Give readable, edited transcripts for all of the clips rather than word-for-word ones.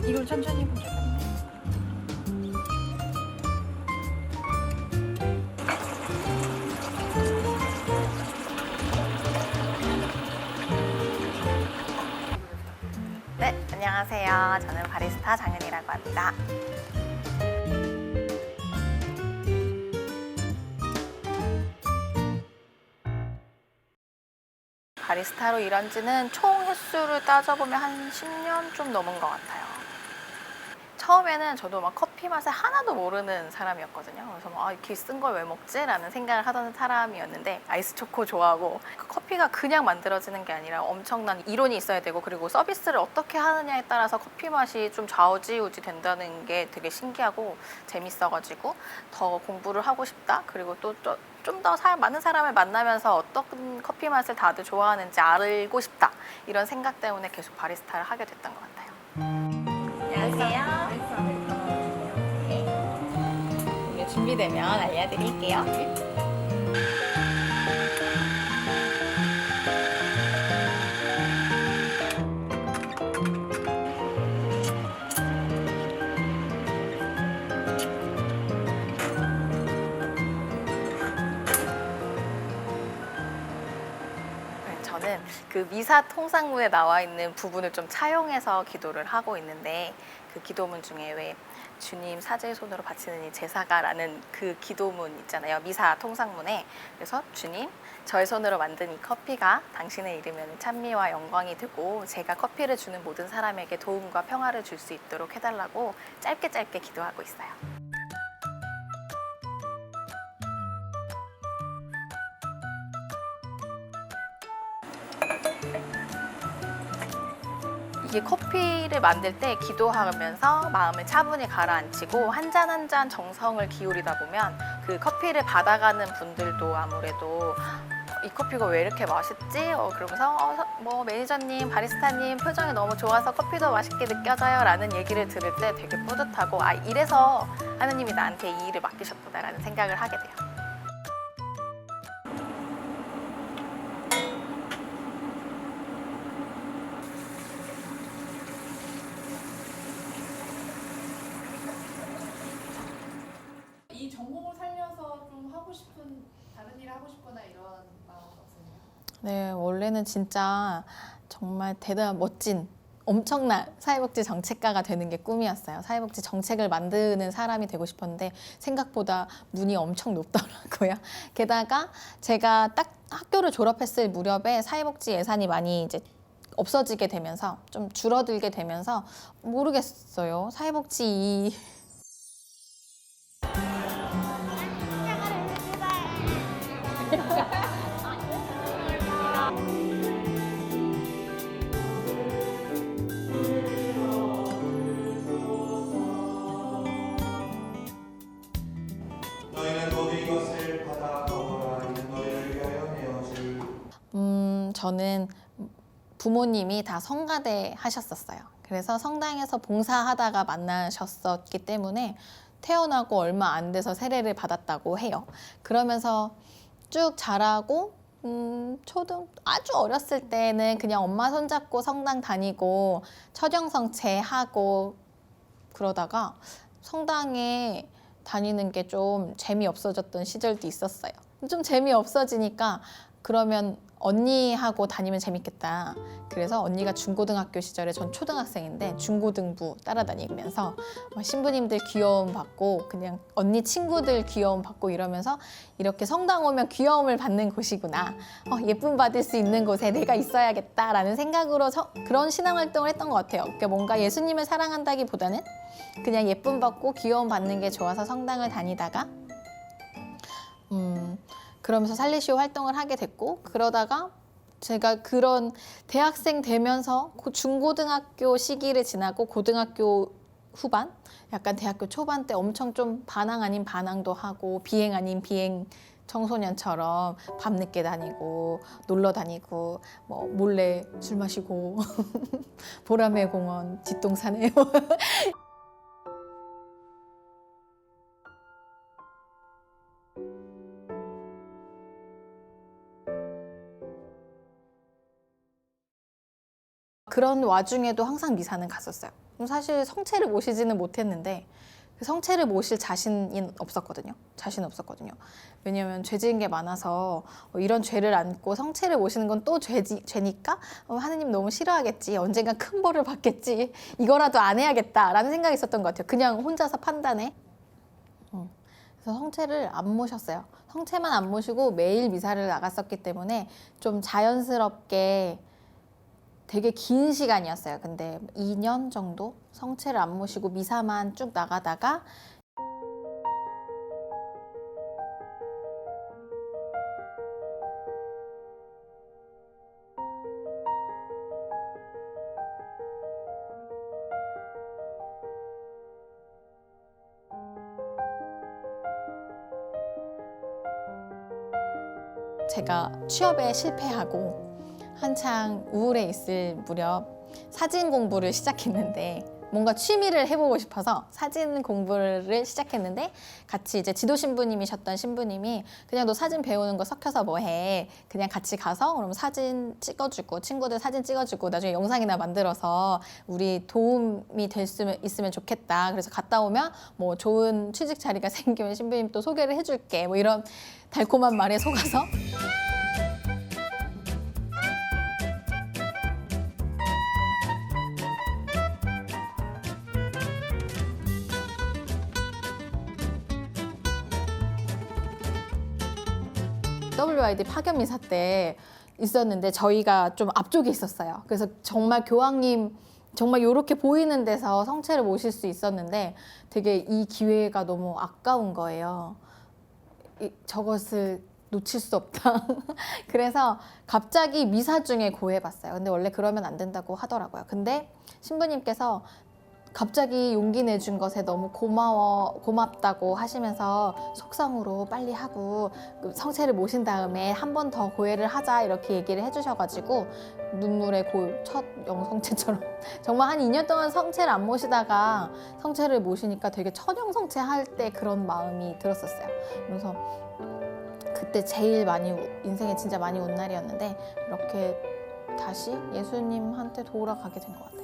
이걸 천천히 보자. 네, 안녕하세요. 저는 바리스타 장은이라고 합니다. 바리스타로 일한 지는 총 횟수를 따져보면 한 10년 좀 넘은 것 같아요. 처음에는 저도 막 커피 맛을 하나도 모르는 사람이었거든요. 그래서 막 이렇게 쓴 걸 왜 먹지? 라는 생각을 하던 사람이었는데 아이스 초코 좋아하고 커피가 그냥 만들어지는 게 아니라 엄청난 이론이 있어야 되고 그리고 서비스를 어떻게 하느냐에 따라서 커피 맛이 좀 좌우지우지 된다는 게 되게 신기하고 재밌어가지고 더 공부를 하고 싶다. 그리고 또 좀 더 많은 사람을 만나면서 어떤 커피 맛을 다들 좋아하는지 알고 싶다. 이런 생각 때문에 계속 바리스타를 하게 됐던 것 같아요. 안녕하세요. 네. 준비되면 알려드릴게요. 저는 그 미사 통상문에 나와 있는 부분을 좀 차용해서 기도를 하고 있는데 그 기도문 중에 왜 주님 사제의 손으로 바치는 이 제사가라는 그 기도문 있잖아요. 미사 통상문에. 그래서 주님, 저의 손으로 만든 이 커피가 당신의 이름에는 찬미와 영광이 되고 제가 커피를 주는 모든 사람에게 도움과 평화를 줄 수 있도록 해달라고 짧게 기도하고 있어요. 이게 커피를 만들 때 기도하면서 마음을 차분히 가라앉히고 한 잔 한 잔 정성을 기울이다 보면 그 커피를 받아가는 분들도 아무래도 이 커피가 왜 이렇게 맛있지? 그러면서 뭐 매니저님, 바리스타님 표정이 너무 좋아서 커피도 맛있게 느껴져요 라는 얘기를 들을 때 되게 뿌듯하고 아 이래서 하느님이 나한테 이 일을 맡기셨구나 라는 생각을 하게 돼요. 이 전공을 살려서 좀 하고 싶은 다른 일을 하고 싶거나 이런 마음은 없으세요? 네, 원래는 진짜 정말 대단한 멋진 엄청난 사회복지 정책가가 되는 게 꿈이었어요. 사회복지 정책을 만드는 사람이 되고 싶었는데 생각보다 문이 엄청 높더라고요. 게다가 제가 딱 학교를 졸업했을 무렵에 사회복지 예산이 많이 이제 없어지게 되면서 좀 줄어들게 되면서 모르겠어요. 사회복지 너희는 모두 이것을 받아 먹어라. 이는 너희를 위하여 내어줄. 저는 부모님이 다 성가대 하셨었어요. 그래서 성당에서 봉사하다가 만나셨었기 때문에 태어나고 얼마 안 돼서 세례를 받았다고 해요. 그러면서 쭉 자라고 아주 어렸을 때는 그냥 엄마 손잡고 성당 다니고 처정성체하고 그러다가 성당에 다니는 게 좀 재미없어졌던 시절도 있었어요. 좀 재미없어지니까 그러면 언니하고 다니면 재밌겠다. 그래서 언니가 중고등학교 시절에 전 초등학생인데 중고등부 따라다니면서 신부님들 귀여움 받고 그냥 언니 친구들 귀여움 받고 이러면서 이렇게 성당 오면 귀여움을 받는 곳이구나. 예쁨 받을 수 있는 곳에 내가 있어야겠다라는 생각으로 그런 신앙활동을 했던 것 같아요. 그러니까 뭔가 예수님을 사랑한다기보다는 그냥 예쁨 받고 귀여움 받는 게 좋아서 성당을 다니다가 그러면서 살리시오 활동을 하게 됐고 그러다가 제가 그런 대학생 되면서 중고등학교 시기를 지나고 고등학교 후반 약간 대학교 초반 때 엄청 좀 반항 아닌 반항도 하고 비행 아닌 비행 청소년처럼 밤늦게 다니고 놀러 다니고 뭐 몰래 술 마시고 보라매 공원 뒷동산에 그런 와중에도 항상 미사는 갔었어요. 사실 성체를 모시지는 못했는데 그 성체를 모실 자신이 없었거든요. 왜냐하면 죄 지은 게 많아서 이런 죄를 안고 성체를 모시는 건 또 죄니까 하느님 너무 싫어하겠지. 언젠가 큰 벌을 받겠지. 이거라도 안 해야겠다라는 생각이 있었던 것 같아요. 그냥 혼자서 판단해. 그래서 성체를 안 모셨어요. 성체만 안 모시고 매일 미사를 나갔었기 때문에 좀 자연스럽게 되게 긴 시간이었어요. 근데 2년 정도 성체를 안 모시고 미사만 쭉 나가다가 제가 취업에 실패하고 한창 우울해 있을 무렵 사진 공부를 시작했는데 뭔가 취미를 해보고 싶어서 사진 공부를 시작했는데 같이 이제 지도 신부님이셨던 신부님이 그냥 너 사진 배우는 거 섞여서 뭐 해. 그냥 같이 가서 그럼 사진 찍어주고 친구들 사진 찍어주고 나중에 영상이나 만들어서 우리 도움이 될 수 있으면 좋겠다. 그래서 갔다 오면 뭐 좋은 취직 자리가 생기면 신부님 또 소개를 해줄게. 뭐 이런 달콤한 말에 속아서 WID 파견 미사 때 있었는데 저희가 좀 앞쪽에 있었어요. 그래서 정말 교황님 정말 이렇게 보이는 데서 성체를 모실 수 있었는데 되게 이 기회가 너무 아까운 거예요. 저것을 놓칠 수 없다. 그래서 갑자기 미사 중에 고해봤어요. 근데 원래 그러면 안 된다고 하더라고요. 근데 신부님께서 갑자기 용기 내준 것에 너무 고맙다고 하시면서 속상으로 빨리 하고 성체를 모신 다음에 한 번 더 고해를 하자 이렇게 얘기를 해주셔가지고 눈물의 첫 영성체처럼 정말 한 2년 동안 성체를 안 모시다가 성체를 모시니까 되게 천영성체 할 때 그런 마음이 들었었어요. 그래서 그때 제일 많이 인생에 진짜 많이 운 날이었는데 이렇게 다시 예수님한테 돌아가게 된 것 같아요.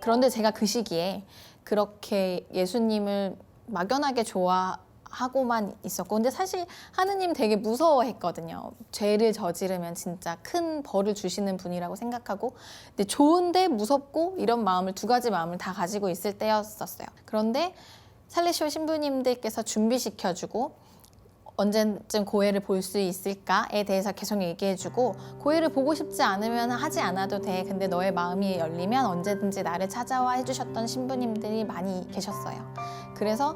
그런데 제가 그 시기에 그렇게 예수님을 막연하게 좋아하고만 있었고 근데 사실 하느님 되게 무서워했거든요. 죄를 저지르면 진짜 큰 벌을 주시는 분이라고 생각하고 근데 좋은데 무섭고 이런 마음을 두 가지 마음을 다 가지고 있을 때였었어요. 그런데 살리시오 신부님들께서 준비시켜주고 언제쯤 고해를 볼 수 있을까에 대해서 계속 얘기해주고 고해를 보고 싶지 않으면 하지 않아도 돼. 근데 너의 마음이 열리면 언제든지 나를 찾아와 해주셨던 신부님들이 많이 계셨어요. 그래서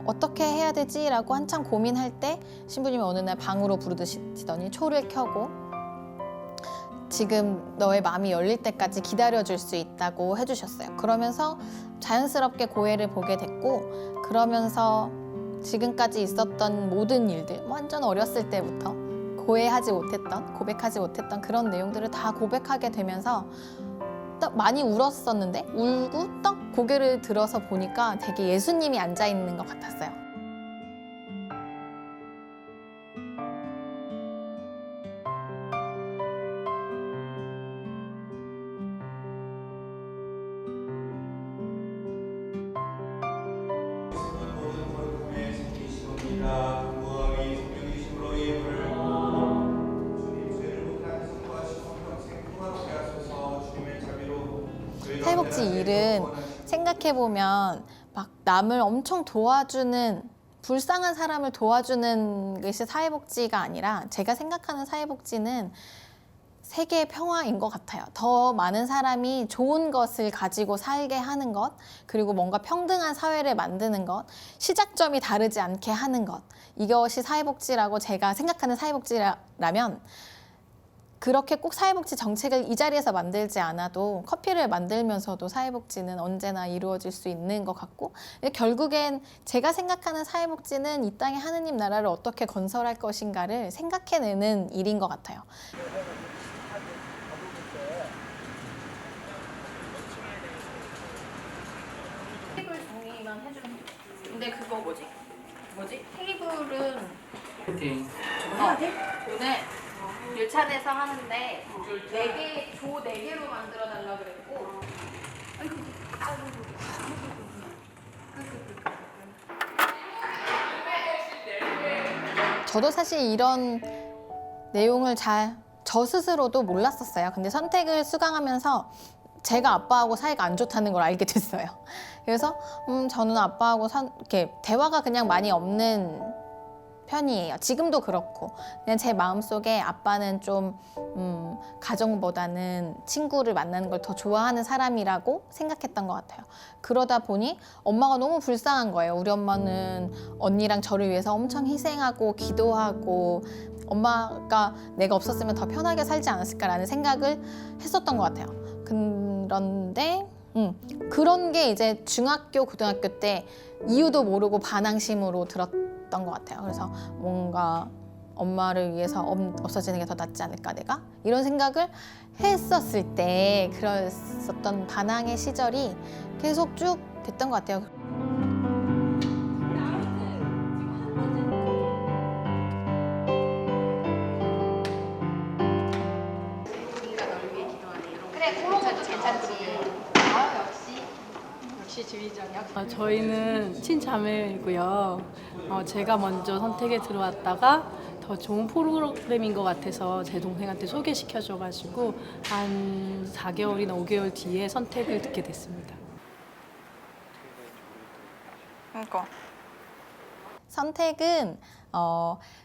어떻게 해야 되지? 라고 한참 고민할 때 신부님이 어느 날 방으로 부르시더니 초를 켜고 지금 너의 마음이 열릴 때까지 기다려줄 수 있다고 해주셨어요. 그러면서 자연스럽게 고해를 보게 됐고 그러면서 지금까지 있었던 모든 일들 완전 어렸을 때부터 고해하지 못했던, 고백하지 못했던 그런 내용들을 다 고백하게 되면서 딱 많이 울었었는데 울고 딱 고개를 들어서 보니까 되게 예수님이 앉아 있는 것 같았어요. 모든 걸음에 생기시옵니다. 공부함이 성령이심으로 예물을 주님 죄를 묻는 성과하시고 평생 평안하게 하소서. 주님의 자비로 사회복지 일은 생각해보면 막 남을 엄청 도와주는, 불쌍한 사람을 도와주는 것이 사회복지가 아니라 제가 생각하는 사회복지는 세계의 평화인 것 같아요. 더 많은 사람이 좋은 것을 가지고 살게 하는 것, 그리고 뭔가 평등한 사회를 만드는 것, 시작점이 다르지 않게 하는 것, 이것이 사회복지라고 제가 생각하는 사회복지라면 그렇게 꼭 사회복지 정책을 이 자리에서 만들지 않아도 커피를 만들면서도 사회복지는 언제나 이루어질 수 있는 것 같고, 결국엔 제가 생각하는 사회복지는 이 땅에 하느님 나라를 어떻게 건설할 것인가를 생각해내는 일인 것 같아요. 테이블 정리만 해주면 돼. 근데 그거 뭐지? 테이블은 해야 돼? 오늘 1차에서 하는데 조 4개로 만들어 달라 그랬고. 저도 사실 이런 내용을 저 스스로도 몰랐었어요. 근데 선택을 수강하면서 제가 아빠하고 사이가 안 좋다는 걸 알게 됐어요. 그래서 저는 아빠하고 이렇게 대화가 그냥 많이 없는 편이에요. 지금도 그렇고 그냥 제 마음속에 아빠는 좀 가정보다는 친구를 만나는 걸 더 좋아하는 사람이라고 생각했던 것 같아요. 그러다 보니 엄마가 너무 불쌍한 거예요. 우리 엄마는 언니랑 저를 위해서 엄청 희생하고 기도하고 엄마가 내가 없었으면 더 편하게 살지 않았을까라는 생각을 했었던 것 같아요. 그런데 그런 게 이제 중학교, 고등학교 때 이유도 모르고 반항심으로 들었던 것 같아요. 그래서 뭔가 엄마를 위해서 없어지는 게 더 낫지 않을까 내가? 이런 생각을 했었을 때 그랬었던 반항의 시절이 계속 쭉 됐던 것 같아요. 저희는 친자매이고요. 제가 먼저 선택에 들어왔다가 더 좋은 프로그램인 것 같아서 제 동생한테 소개시켜줘가지고 한 4개월이나 5개월 뒤에 선택을 듣게 됐습니다. 선택은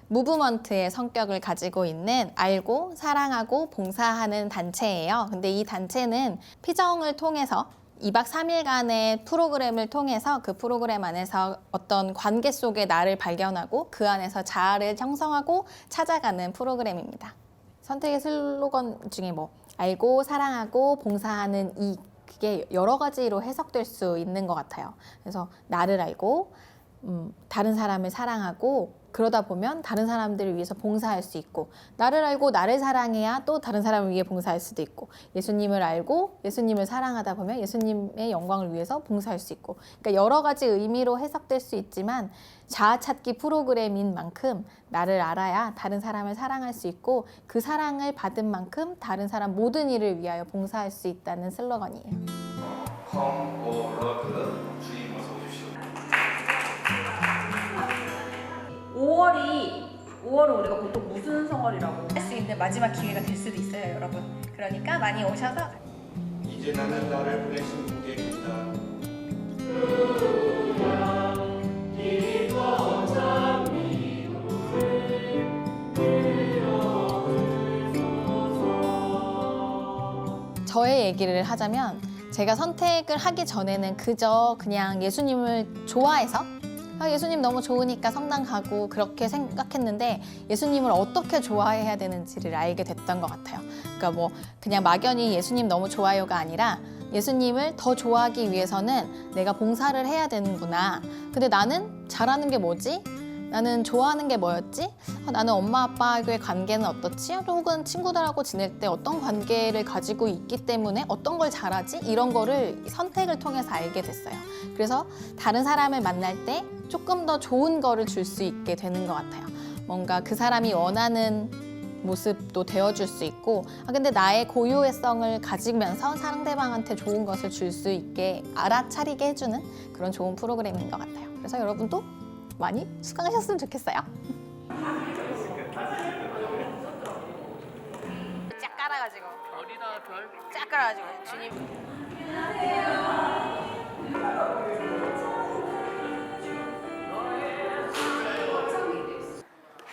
무브먼트의 성격을 가지고 있는 알고 사랑하고 봉사하는 단체예요. 근데 이 단체는 피정을 통해서 2박 3일간의 프로그램을 통해서 그 프로그램 안에서 어떤 관계 속에 나를 발견하고 그 안에서 자아를 형성하고 찾아가는 프로그램입니다. 선택의 슬로건 중에 알고 사랑하고 봉사하는 그게 여러 가지로 해석될 수 있는 것 같아요. 그래서 나를 알고 다른 사람을 사랑하고 그러다 보면 다른 사람들을 위해서 봉사할 수 있고, 나를 알고 나를 사랑해야 또 다른 사람을 위해 봉사할 수도 있고, 예수님을 알고 예수님을 사랑하다 보면 예수님의 영광을 위해서 봉사할 수 있고, 그러니까 여러 가지 의미로 해석될 수 있지만 자아 찾기 프로그램인 만큼 나를 알아야 다른 사람을 사랑할 수 있고, 그 사랑을 받은 만큼 다른 사람 모든 일을 위하여 봉사할 수 있다는 슬로건이에요. Come, O Lord, 주님 어서 오십시오. 5월은 우리가 보통 무슨 성월이라고 할 수 있는 마지막 기회가 될 수도 있어요, 여러분. 그러니까 많이 오셔서 이제 나는 나를 보내신 분께 있다. 저의 얘기를 하자면 제가 선택을 하기 전에는 그저 그냥 예수님을 좋아해서 예수님 너무 좋으니까 성당 가고 그렇게 생각했는데 예수님을 어떻게 좋아해야 되는지를 알게 됐던 것 같아요. 그러니까 그냥 막연히 예수님 너무 좋아요가 아니라 예수님을 더 좋아하기 위해서는 내가 봉사를 해야 되는구나. 근데 나는 잘하는 게 뭐지? 나는 좋아하는 게 뭐였지? 나는 엄마 아빠의 관계는 어떻지? 혹은 친구들하고 지낼 때 어떤 관계를 가지고 있기 때문에 어떤 걸 잘하지? 이런 거를 선택을 통해서 알게 됐어요. 그래서 다른 사람을 만날 때 조금 더 좋은 거를 줄 수 있게 되는 것 같아요. 뭔가 그 사람이 원하는 모습도 되어줄 수 있고, 근데 나의 고유성을 가지면서 상대방한테 좋은 것을 줄 수 있게 알아차리게 해주는 그런 좋은 프로그램인 것 같아요. 그래서 여러분도 많이 수강하셨으면 좋겠어요. 쫙 깔아가지고 어디다 별? 쫙 깔아가지고 주님.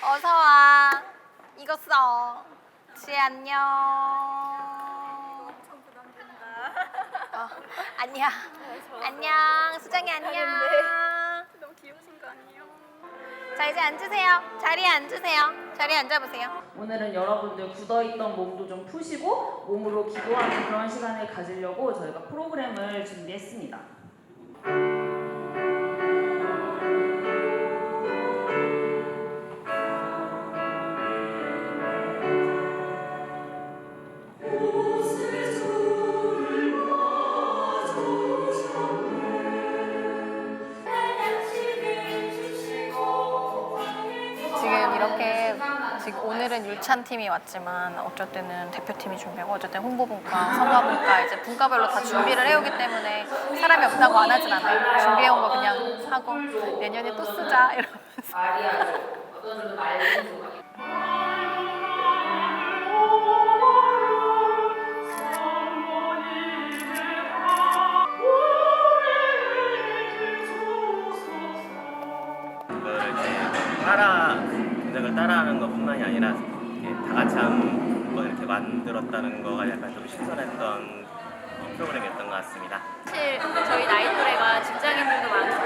어서 와. 이거 써. 지혜 안녕. 엄청 부담된다. 안녕. 안녕. 수정이 안녕. 너무 귀여우신 거 아니에요? 자, 이제 앉으세요. 자리에 앉으세요. 자리에 앉아보세요. 오늘은 여러분들 굳어있던 몸도 좀 푸시고 몸으로 기도하는 그런 시간을 가지려고 저희가 프로그램을 준비했습니다. 지금 이렇게 오늘은 율찬팀이 왔지만 어쩔 때는 대표팀이 준비하고 어쩔 때는 홍보분과, 성과분과 이제 분과별로 다 준비를 해오기 때문에 사람이 없다고 안 하진 않아요. 준비해온 거 그냥 하고 내년에 또 쓰자 이러면서. 동작을 따라하는 것뿐만이 아니라 다 같이 한번 이렇게 만들었다는 거가 약간 좀 신선했던 프로그램이었던 것 같습니다. 사실 저희 나이 또래가 직장인들도 많고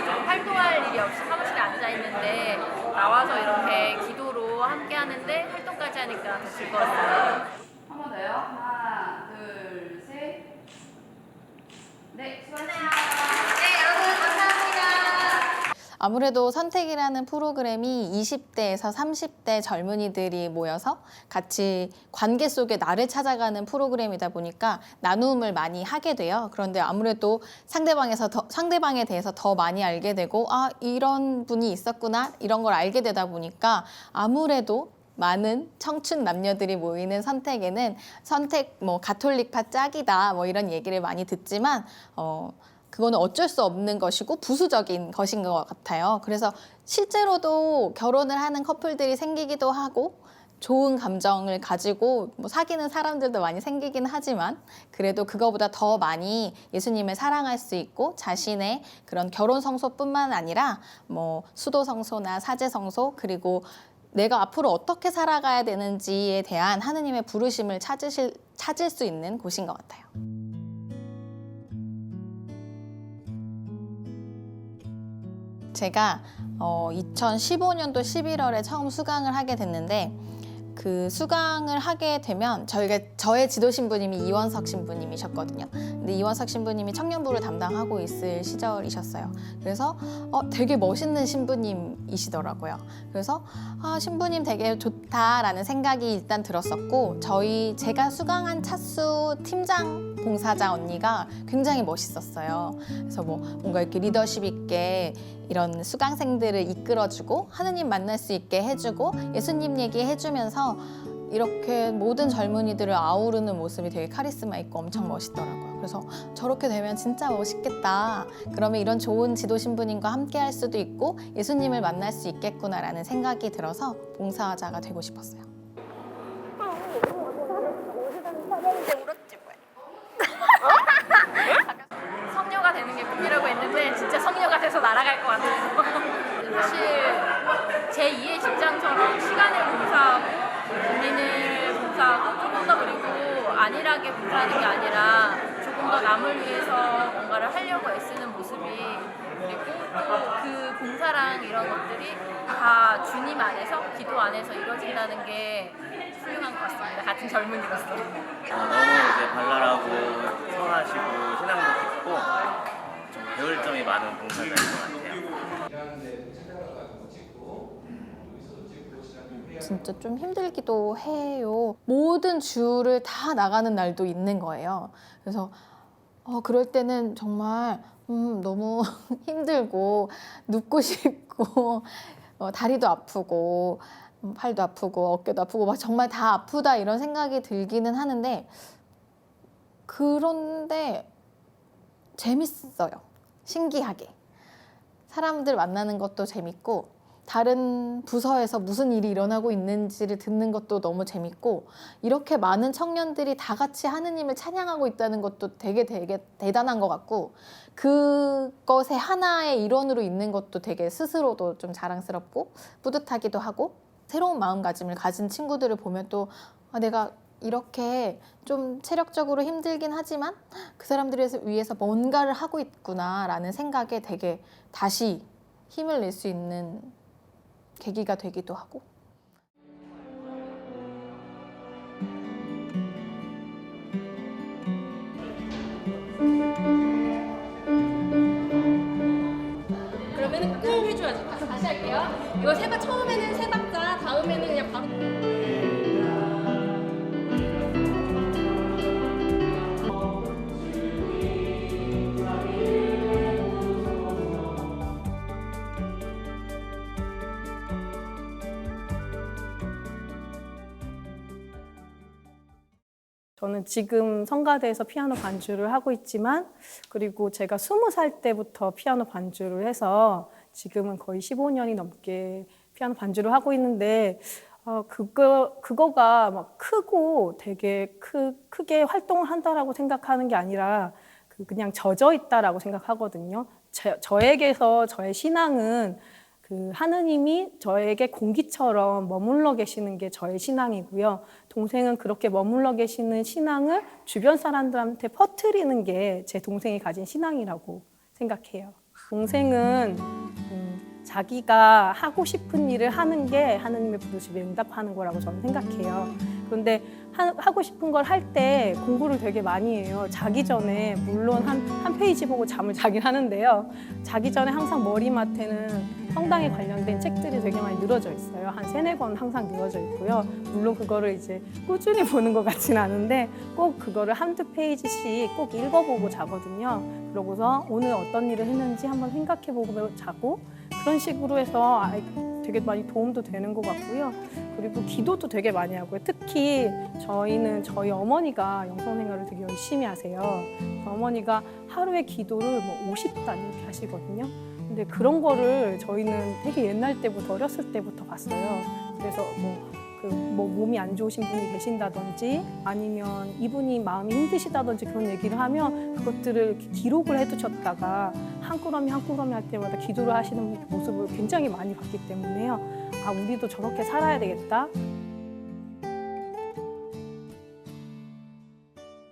좀 활동할 일이 없이 사무실에 앉아 있는데 나와서 이렇게 기도로 함께 하는데 활동까지 하니까 더 즐거웠어요. 한 번 더요. 하나, 둘, 셋. 네, 수고하셨습니다. 아무래도 선택이라는 프로그램이 20대에서 30대 젊은이들이 모여서 같이 관계 속에 나를 찾아가는 프로그램이다 보니까 나눔을 많이 하게 돼요. 그런데 아무래도 상대방에 대해서 더 많이 알게 되고, 이런 분이 있었구나, 이런 걸 알게 되다 보니까 아무래도 많은 청춘 남녀들이 모이는 선택에는 가톨릭파 짝이다 이런 얘기를 많이 듣지만 그거는 어쩔 수 없는 것이고 부수적인 것인 것 같아요. 그래서 실제로도 결혼을 하는 커플들이 생기기도 하고 좋은 감정을 가지고 사귀는 사람들도 많이 생기긴 하지만 그래도 그거보다 더 많이 예수님을 사랑할 수 있고 자신의 그런 결혼 성소뿐만 아니라 수도 성소나 사제 성소, 그리고 내가 앞으로 어떻게 살아가야 되는지에 대한 하느님의 부르심을 찾을 수 있는 곳인 것 같아요. 제가 2015년도 11월에 처음 수강을 하게 됐는데, 그 수강을 하게 되면 저의 지도 신부님이 이원석 신부님이셨거든요. 근데 이원석 신부님이 청년부를 담당하고 있을 시절이셨어요. 그래서 되게 멋있는 신부님이시더라고요. 그래서 신부님 되게 좋다라는 생각이 일단 들었었고, 제가 수강한 차수 팀장 봉사자 언니가 굉장히 멋있었어요. 그래서 뭔가 이렇게 리더십 있게 이런 수강생들을 이끌어주고 하느님 만날 수 있게 해주고 예수님 얘기해주면서 이렇게 모든 젊은이들을 아우르는 모습이 되게 카리스마 있고 엄청 멋있더라고요. 그래서 저렇게 되면 진짜 멋있겠다. 그러면 이런 좋은 지도 신부님과 함께 할 수도 있고 예수님을 만날 수 있겠구나라는 생각이 들어서 봉사자가 되고 싶었어요. 성녀가 되는 게 꿈이라고 했는데 진짜 성녀가 돼서 날아갈 것 같아요. 사실 제2의 직장처럼 시간을 봉사하고 본인을 봉사하고 조금 더 그리고 안일하게 봉사하는 게 아니라 조금 더 남을 위해서 뭔가를 하려고 애쓰는 모습이, 그리고 또 그 봉사랑 이런 것들이 다 주님 안에서, 기도 안에서 이루어진다는 게 훌륭한 것 같습니다. 같은 젊은이로서. 너무 이제 발랄하고 선하시고 신앙도 깊고 좀 배울 점이 많은 봉사자인 것 같아요. 일하는데 찾아가서 찍고 진짜 좀 힘들기도 해요. 모든 주를 다 나가는 날도 있는 거예요. 그래서 그럴 때는 정말 너무 힘들고 눕고 싶고 다리도 아프고 팔도 아프고 어깨도 아프고 막 정말 다 아프다 이런 생각이 들기는 하는데, 그런데 재밌어요. 신기하게. 사람들 만나는 것도 재밌고 다른 부서에서 무슨 일이 일어나고 있는지를 듣는 것도 너무 재밌고, 이렇게 많은 청년들이 다 같이 하느님을 찬양하고 있다는 것도 되게 대단한 것 같고, 그것의 하나의 일원으로 있는 것도 되게 스스로도 좀 자랑스럽고 뿌듯하기도 하고, 새로운 마음가짐을 가진 친구들을 보면 또 내가 이렇게 좀 체력적으로 힘들긴 하지만 그 사람들을 위해서 뭔가를 하고 있구나라는 생각에 되게 다시 힘을 낼 수 있는 계기가 되기도 하고. 그러면은 꾹 해줘야죠. 다시 할게요. 이거 처음에는 세 박자, 다음에는 그냥 바로. 저는 지금 성가대에서 피아노 반주를 하고 있지만, 그리고 제가 20살 때부터 피아노 반주를 해서 지금은 거의 15년이 넘게 피아노 반주를 하고 있는데, 그거가 막 크고 되게 크게 활동을 한다라고 생각하는 게 아니라 그냥 젖어 있다라고 생각하거든요. 저에게서 저의 신앙은 그 하느님이 저에게 공기처럼 머물러 계시는 게 저의 신앙이고요. 동생은 그렇게 머물러 계시는 신앙을 주변 사람들한테 퍼뜨리는 게 제 동생이 가진 신앙이라고 생각해요. 동생은 자기가 하고 싶은 일을 하는 게 하느님의 부르심에 응답하는 거라고 저는 생각해요. 그런데 하고 싶은 걸 할 때 공부를 되게 많이 해요. 자기 전에 물론 한 페이지 보고 잠을 자긴 하는데요. 자기 전에 항상 머리맡에는 성당에 관련된 책들이 되게 많이 늘어져 있어요. 한 3-4권 항상 늘어져 있고요. 물론 그거를 이제 꾸준히 보는 것 같지는 않은데 꼭 그거를 1-2페이지씩 꼭 읽어보고 자거든요. 그러고서 오늘 어떤 일을 했는지 한번 생각해보고 자고, 그런 식으로 해서 되게 많이 도움도 되는 것 같고요. 그리고 기도도 되게 많이 하고요. 특히 저희 어머니가 영성생활을 되게 열심히 하세요. 어머니가 하루에 기도를 50단 이렇게 하시거든요. 근데 그런 거를 저희는 되게 옛날 때부터, 어렸을 때부터 봤어요. 그래서 몸이 안 좋으신 분이 계신다든지 아니면 이분이 마음이 힘드시다든지 그런 얘기를 하면 그것들을 이렇게 기록을 해두셨다가 한 꾸러미 한 꾸러미 할 때마다 기도를 하시는 모습을 굉장히 많이 봤기 때문에요. 우리도 저렇게 살아야 되겠다.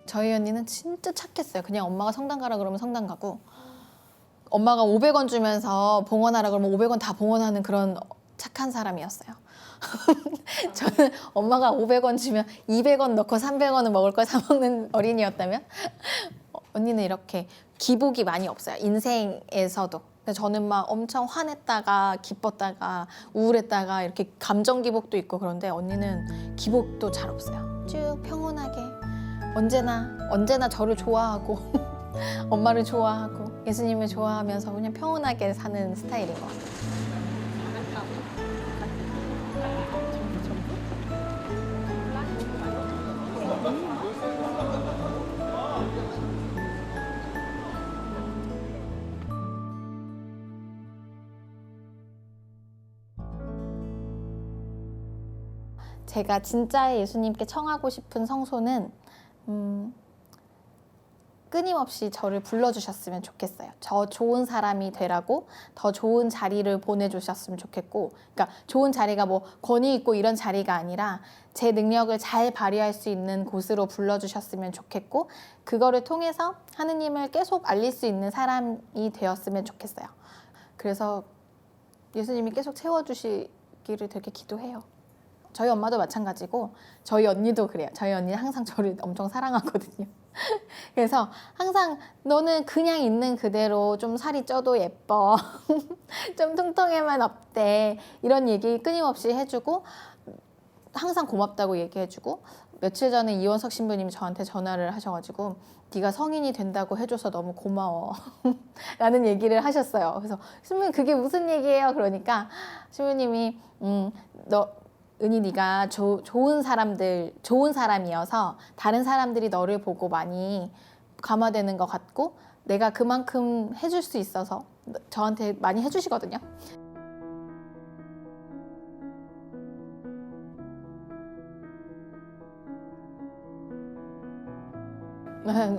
저희 언니는 진짜 착했어요. 그냥 엄마가 성당 가라 그러면 성당 가고, 엄마가 500원 주면서 봉헌하라 그러면 500원 다 봉헌하는 그런 착한 사람이었어요. 저는 엄마가 500원 주면 200원 넣고 300원은 먹을 걸 사 먹는 어린이였다면, 언니는 이렇게 기복이 많이 없어요. 인생에서도. 저는 막 엄청 화냈다가 기뻤다가 우울했다가 이렇게 감정 기복도 있고, 그런데 언니는 기복도 잘 없어요. 쭉 평온하게 언제나 저를 좋아하고 엄마를 좋아하고 예수님을 좋아하면서 그냥 평온하게 사는 스타일인 것 같아요. 제가 진짜의 예수님께 청하고 싶은 성소는 끊임없이 저를 불러주셨으면 좋겠어요. 저 좋은 사람이 되라고 더 좋은 자리를 보내주셨으면 좋겠고, 그러니까 좋은 자리가 권위 있고 이런 자리가 아니라 제 능력을 잘 발휘할 수 있는 곳으로 불러주셨으면 좋겠고, 그거를 통해서 하느님을 계속 알릴 수 있는 사람이 되었으면 좋겠어요. 그래서 예수님이 계속 채워주시기를 되게 기도해요. 저희 엄마도 마찬가지고 저희 언니도 그래요. 저희 언니는 항상 저를 엄청 사랑하거든요. 그래서 항상 너는 그냥 있는 그대로 좀 살이 쪄도 예뻐. 좀 통통해만 없대. 이런 얘기 끊임없이 해주고 항상 고맙다고 얘기해주고 며칠 전에 이원석 신부님이 저한테 전화를 하셔가지고 네가 성인이 된다고 해줘서 너무 고마워 라는 얘기를 하셨어요. 그래서 신부님 그게 무슨 얘기예요? 그러니까 신부님이 은희 네가 좋은 사람이어서 다른 사람들이 너를 보고 많이 감화되는 것 같고 내가 그만큼 해줄 수 있어서 저한테 많이 해주시거든요.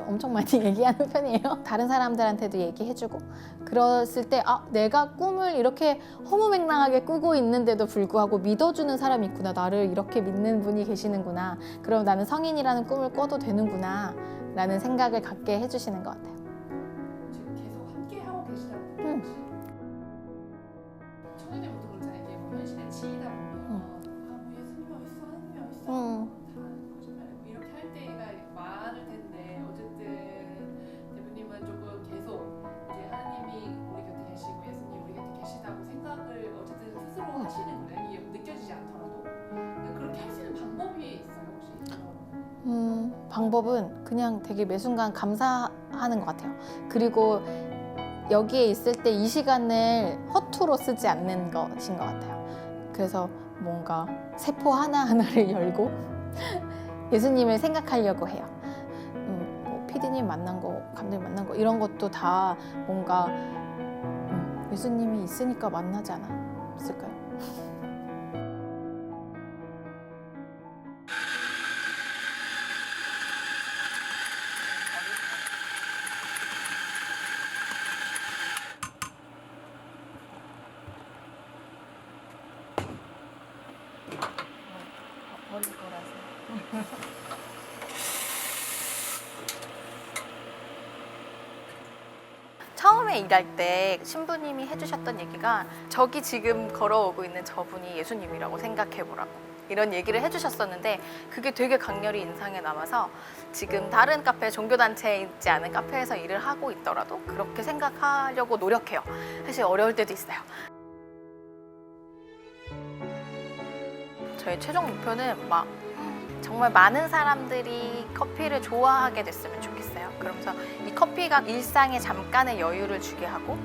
엄청 많이 얘기하는 편이에요. 다른 사람들한테도 얘기해주고 그랬을 때 내가 꿈을 이렇게 허무맹랑하게 꾸고 있는데도 불구하고 믿어주는 사람이 있구나. 나를 이렇게 믿는 분이 계시는구나. 그럼 나는 성인이라는 꿈을 꿔도 되는구나 라는 생각을 갖게 해주시는 것 같아요. 지금 계속 함께 하고 계시다고 혹시 청년들부터 그렇잖아요. 이게 뭐 현실에 치이다 보면 뭐 예수님 어딨어? 하느님 어딨어? 다 거짓말이고 이렇게 할 때가 많을 텐데 어쨌든 대표님은 조금 계속 이제 하나님이 우리 곁에 계시고 예수님 우리 곁에 계시다고 생각을 어쨌든 스스로 하시는 거예요. 이게 느껴지지 않더라도 그렇게 할 수 있는 방법이 있어요 혹시? 방법은 그냥 되게 매 순간 감사하는 것 같아요. 그리고 여기에 있을 때 이 시간을 허투루 쓰지 않는 것인 것 같아요. 그래서 뭔가 세포 하나하나를 열고 예수님을 생각하려고 해요. 뭐 PD님 만난 거, 감독님 만난 거 이런 것도 다 뭔가 예수님이 있으니까 만나지 않았을까요? 처음에 일할 때 신부님이 해주셨던 얘기가 저기 지금 걸어오고 있는 저분이 예수님이라고 생각해보라고 이런 얘기를 해주셨었는데 그게 되게 강렬히 인상에 남아서 지금 다른 카페, 종교단체에 있지 않은 카페에서 일을 하고 있더라도 그렇게 생각하려고 노력해요. 사실 어려울 때도 있어요. 저의 최종 목표는 막 정말 많은 사람들이 커피를 좋아하게 됐으면 좋겠어요. 그러면서 이 커피가 일상에 잠깐의 여유를 주게 하고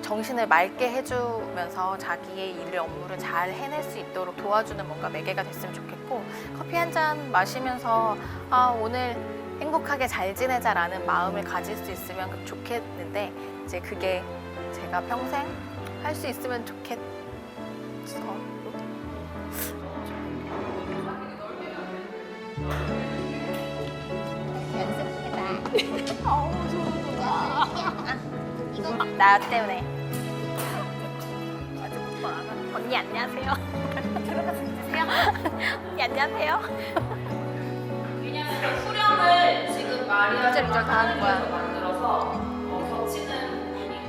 정신을 맑게 해주면서 자기의 일을 업무를 잘 해낼 수 있도록 도와주는 뭔가 매개가 됐으면 좋겠고 커피 한 잔 마시면서 오늘 행복하게 잘 지내자라는 마음을 가질 수 있으면 좋겠는데 이제 그게 제가 평생 할 수 있으면 좋겠어. 나 때문에. 언니 안녕하세요. 들어가세요. 언니 안녕하세요. 왜냐면 수령을 지금 마리아 이절 다 하는 거야. 만들어서 겹치는 분이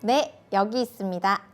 네, 여기 있습니다.